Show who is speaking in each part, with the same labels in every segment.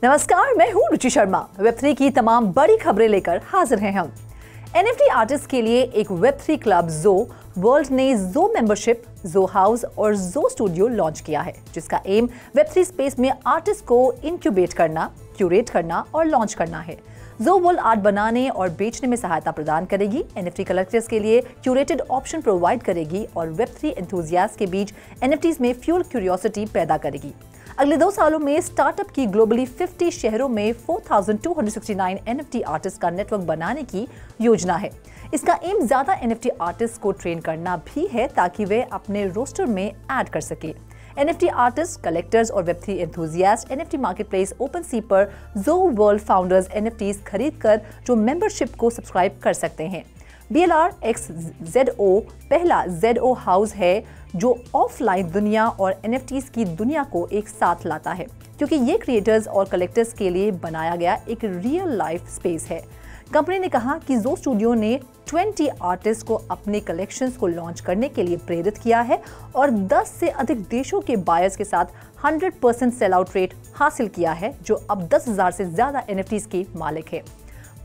Speaker 1: नमस्कार, मैं हूं रुचि शर्मा। वेब3 की तमाम बड़ी खबरें लेकर हाजिर हैं हम। NFT आर्टिस्ट के लिए एक वेब3 क्लब जो वर्ल्ड ने जो मेंबरशिप, जो हाउस और जो स्टूडियो लॉन्च किया है, जिसका एम वेब3 स्पेस में आर्टिस्ट को इंक्यूबेट करना, क्यूरेट करना और लॉन्च करना है। जो वर्ल्ड आर्ट बनाने और बेचने में सहायता प्रदान करेगी, NFT कलेक्टर्स के लिए क्यूरेटेड ऑप्शन प्रोवाइड करेगी और वेब3 एंथुसियास्ट के बीच NFTs में फ्यूल क्यूरियोसिटी पैदा करेगी। अगले 2 सालों में स्टार्टअप की ग्लोबली 50 शहरों में 4269 NFT आर्टिस्ट का नेटवर्क बनाने की योजना है। इसका एम ज्यादा NFT आर्टिस्ट को ट्रेन करना भी है ताकि वे अपने रोस्टर में ऐड कर सके। NFT आर्टिस्ट, कलेक्टर्स और Web3 enthusiast NFT marketplace OpenSea पर जो वर्ल्ड फाउंडर्स NFTs खरीदकर जो मेंबरशिप को सब्सक्राइब कर सकते हैं। BLR X ZO पहला ZO हाउस है जो ऑफलाइन दुनिया और NFTs की दुनिया को एक साथ लाता है, क्योंकि ये क्रिएटर्स और कलेक्टर्स के लिए बनाया गया एक रियल लाइफ स्पेस है। कंपनी ने कहा कि जो स्टूडियो ने 20 आर्टिस्ट को अपने कलेक्शंस को लॉन्च करने के लिए प्रेरित किया है और 10 से अधिक देशों के बायर्स के साथ 100% सेल आउट रेट हासिल किया है, जो अब 10,000 से ज्यादा NFTs के मालिक है।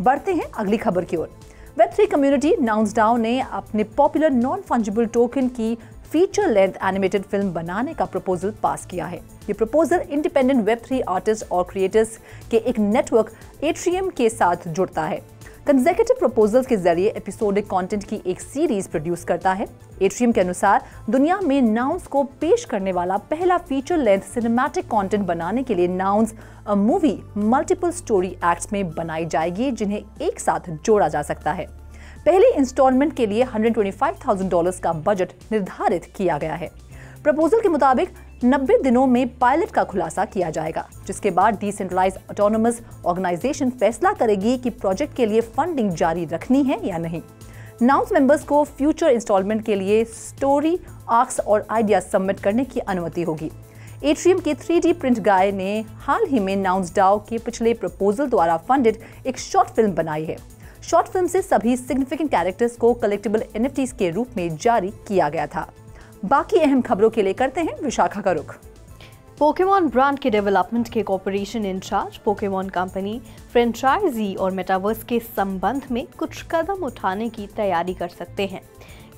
Speaker 1: बढ़ते हैं अगली खबर की ओर। वेब3 कम्युनिटी नाउंसडाउ ने अपने पॉपुलर नॉन फंजिबल टोकन की फीचर लेंथ एनिमेटेड फिल्म बनाने का प्रपोजल पास किया है। ये प्रपोजल इंडिपेंडेंट वेब3 आर्टिस्ट और क्रिएटर्स के एक नेटवर्क एट्रियम के साथ जुड़ता है। कंसेक्यूटिव प्रपोजल्स के जरिए एपिसोडिक कंटेंट की एक सीरीज प्रोड्यूस करता है। एट्रियम के अनुसार दुनिया में नाउन्स को पेश करने वाला पहला फीचर लेंथ सिनेमैटिक कंटेंट बनाने के लिए nouns movie multiple story acts में बनाई जाएगी, जिन्हें एक साथ जोड़ा जा सकता है। पहले इंस्टॉलमेंट के लिए $125,000 का बजट निर्धारित किया गया है। प्रपोजल के मुताबिक 90 दिनों में पायलट का खुलासा किया जाएगा, जिसके बाद डिसेंट्रलाइज्ड ऑटोनोमस ऑर्गेनाइजेशन फैसला करेगी कि प्रोजेक्ट के लिए फंडिंग जारी रखनी है या नहीं। नाउन्स मेंबर्स को फ्यूचर इंस्टॉलमेंट के लिए स्टोरी आर्क्स और आइडिया सबमिट करने की अनुमति होगी। एट्रियम के 3D प्रिंट गाय ने हाल ही में नाउंसडाउ के पिछले प्रपोजल द्वारा फंडेड एक शॉर्ट फिल्म बनाई है। शॉर्ट फिल्म से सभी सिग्निफिकेंट कैरेक्टर्स को कलेक्टिबल NFTs के रूप में जारी किया गया था। बाकी अहम खबरों के लिए करते हैं विशाखा का रुख।
Speaker 2: पोकेमॉन ब्रांड के डेवलपमेंट के corporation incharge Pokemon company franchise और मेटावर्स के संबंध में कुछ कदम उठाने की तैयारी कर सकते हैं।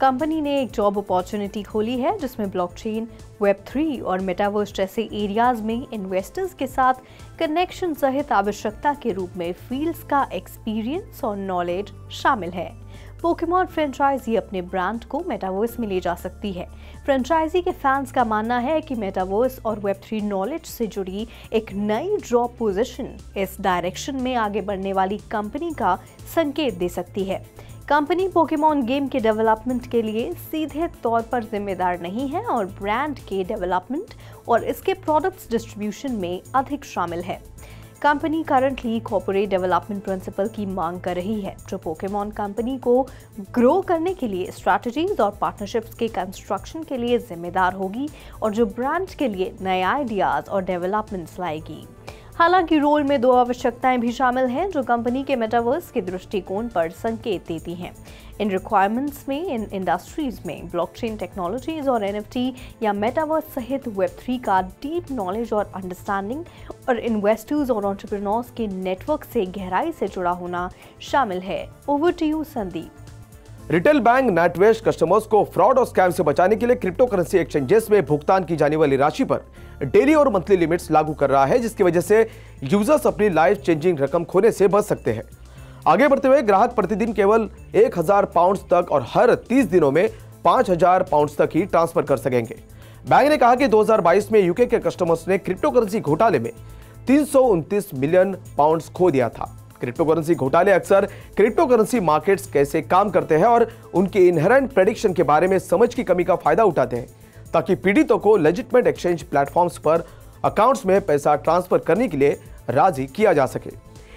Speaker 2: कंपनी ने एक जॉब अपॉर्चुनिटी खोली है जिसमें ब्लॉकचेन, वेब3 और मेटावर्स जैसे एरियाज में इन्वेस्टर्स के साथ कनेक्शन सहित आवश्यकता के रूप में फील्ड्स का एक्सपीरियंस और नॉलेज शामिल है। पोकेमॉन फ्रेंचाइजी अपने ब्रांड को मेटावर्स में ले जा सकती है। फ्रेंचाइजी के फैंस का मानना है कि मेटावर्स और वेब3 नॉलेज से जुड़ी एक नई जॉब पोजीशन इस डायरेक्शन में आगे बढ़ने वाली कंपनी का संकेत दे सकती है। कंपनी पोकेमॉन गेम के डेवलपमेंट के लिए सीधे तौर पर जिम्मेदार नहीं है और ब्रांड के डेवलपमेंट और इसके प्रोडक्ट्स डिस्ट्रीब्यूशन में अधिक शामिल है। Company currently corporate development principal की मांग कर रही है, जो पोकेमॉन कंपनी को ग्रो करने के लिए स्ट्रैटेजीज और पार्टनरशिप्स के कंस्ट्रक्शन के लिए जिम्मेदार होगी और जो ब्रांड के लिए नए आइडियाज और डेवलपमेंट्स लाएगी। हालांकि रोल में 2 आवश्यकताएं भी शामिल हैं जो कंपनी के मेटावर्स के दृष्टिकोण पर संकेत देती हैं। इन रिक्वायरमेंट्स में इन इंडस्ट्रीज में ब्लॉकचेन टेक्नोलॉजीज और NFT या मेटावर्स सहित वेब3 का डीप नॉलेज और अंडरस्टैंडिंग और इन्वेस्टर्स और एंटरप्रेन्योर्स के नेटवर्क से गहराई से जुड़ा होना शामिल है। Over to you Sandeep.
Speaker 3: Retail bank NatWest customers को फ्रॉड और स्कैम से बचाने के लिए क्रिप्टो करेंसी एक्सचेंजेस में भुगतान की जाने वाली राशि पर डेली और मंथली लिमिट्स लागू कर रहा है, जिसकी वजह से यूजर्स अपनी लाइफ चेंजिंग रकम खोने से बच सकते हैं। आगे बढ़ते हुए ग्राहक प्रतिदिन केवल 1,000 पाउंड तक और हर 30 दिनों में 5,000 पाउंड तक ही ट्रांसफर कर सकेंगे। बैंक ने कहा कि 2022 में यूके के कस्टमर्स ने क्रिप्टो करेंसी घोटाले में 329 मिलियन पाउंड खो दिया था। क्रिप्टो करेंसी घोटाले अक्सर क्रिप्टो करेंसी मार्केट्स कैसे काम करते हैं और उनके इनहेरेंट प्रेडिक्शन के बारे में समझ की कमी का फायदा उठाते हैं, ताकि पीड़ितों को लेजिटिमेट एक्सचेंज प्लेटफॉर्म्स पर अकाउंट्स में पैसा ट्रांसफर करने के लिए राजी किया जा सके।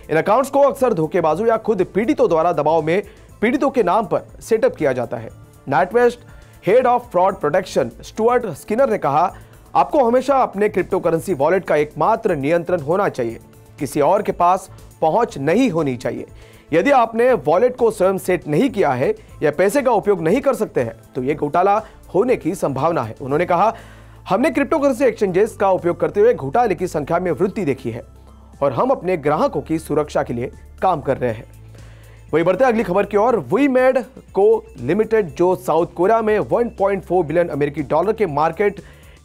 Speaker 3: इन अकाउंट्स को अक्सर धोखेबाजों या खुद पीड़ितों द्वारा दबाव में पीड़ितों के नाम पर सेटअप किया जाता है। NatWest head of fraud protection Stuart Skinner ने कहा, आपको हमेशा अपने क्रिप्टो करेंसी वॉलेट का एकमात्र नियंत्रण होना चाहिए, किसी और के पास पहुंच नहीं होनी चाहिए। यदि आपने वॉलेट को स्वयं सेट नहीं किया है या पैसे का उपयोग नहीं कर सकते हैं तो यह घोटाला होने की संभावना है। उन्होंने कहा, हमने क्रिप्टो करेंसी एक्सचेंजेस का उपयोग करते हुए घोटाले की संख्या में वृद्धि देखी है और हम अपने ग्राहकों की सुरक्षा के लिए काम कर रहे हैं। वही बढ़ते अगली खबर की ओर। वीमेड को लिमिटेड, जो साउथ कोरिया में 1.4 बिलियन अमेरिकी डॉलर के मार्केट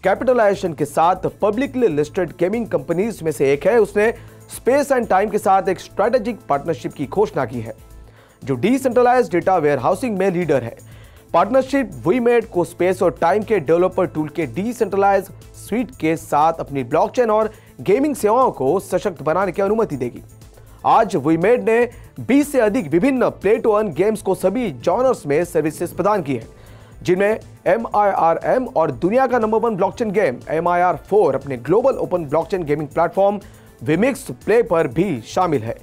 Speaker 3: कैपिटलाइजेशन के साथ पब्लिकली लिस्टेड गेमिंग कंपनीज में से एक है, उसने स्पेस एंड टाइम के साथ एक स्ट्रेटेजिक पार्टनरशिप की घोषणा की है, जो डिसेंट्रलाइज्ड डेटा वेयरहाउसिंग में लीडर है। पार्टनरशिप वीमेड को स्पेस और टाइम के डेवलपर टूल के डिसेंट्रलाइज्ड स्वीट के साथ अपनी ब्लॉकचेन और गेमिंग सेवाओं को सशक्त बनाने की अनुमति देगी। आज वीमेड ने 20 से अधिक विभिन्न प्ले टू अर्न गेम्स को सभी जॉनर्स में सर्विसेज प्रदान की है, जिनमें MIRM और दुनिया का नंबर 1 ब्लॉकचेन गेम MIR4 अपने global open blockchain gaming platform WEMIX play पर भी शामिल है।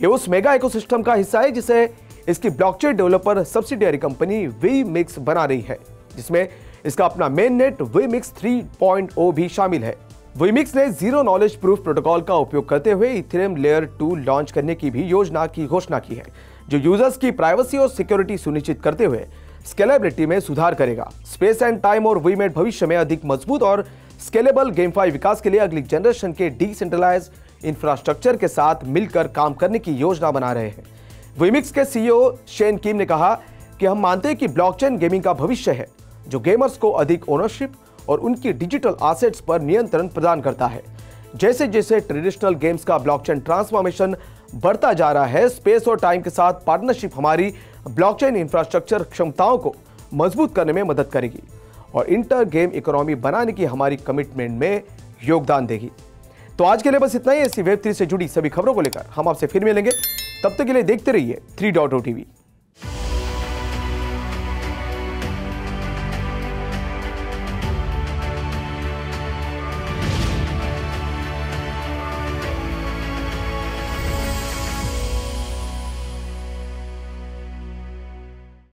Speaker 3: ये उस मेगा इकोसिस्टम का हिस्सा है जिसे इसकी blockchain developer subsidiary company vMix बना रही है, जिसमें इसका अपना मेन नेट वीमिक्स 3.0 भी शामिल है। वीमिक्स ने जीरो नॉलेज प्रूफ प्रोटोकॉल का उपयोग करते हुए इथेरियम लेयर 2 लॉन्च करने की भी योजना की घोषणा की है, जो यूजर्स की प्राइवेसी और सिक्योरिटी सुनिश्चित करते हुए स्केलेबिलिटी में सुधार करेगा। स्पेस एंड टाइम और वीमेड भविष्य में अधिक मजबूत और स्केलेबल गेमफाई विकास के लिए अगली जनरेशन के डिसेंट्रलाइज्ड इंफ्रास्ट्रक्चर के साथ मिलकर काम करने की योजना बना रहे हैं। वीमिक्स के CEO शेन किम ने कहा कि हम मानते हैं कि ब्लॉकचेन गेमिंग का भविष्य है, जो गेमर्स को अधिक ओनरशिप और उनकी डिजिटल एसेट्स पर नियंत्रण प्रदान करता है। जैसे जैसे ट्रेडिशनल गेम्स का ब्लॉकचेन ट्रांसफॉर्मेशन बढ़ता जा रहा है, स्पेस और टाइम के साथ पार्टनरशिप हमारी ब्लॉकचेन इंफ्रास्ट्रक्चर क्षमताओं को मजबूत करने में मदद करेगी और इंटर गेम इकोनॉमी बनाने की हमारी कमिटमेंट में योगदान देगी। तो आज के लिए बस इतना ही। ऐसी वेब3 से जुड़ी सभी खबरों को लेकर हम आपसे फिर मिलेंगे। तब तक के लिए देखते रहिए 3.0 TV।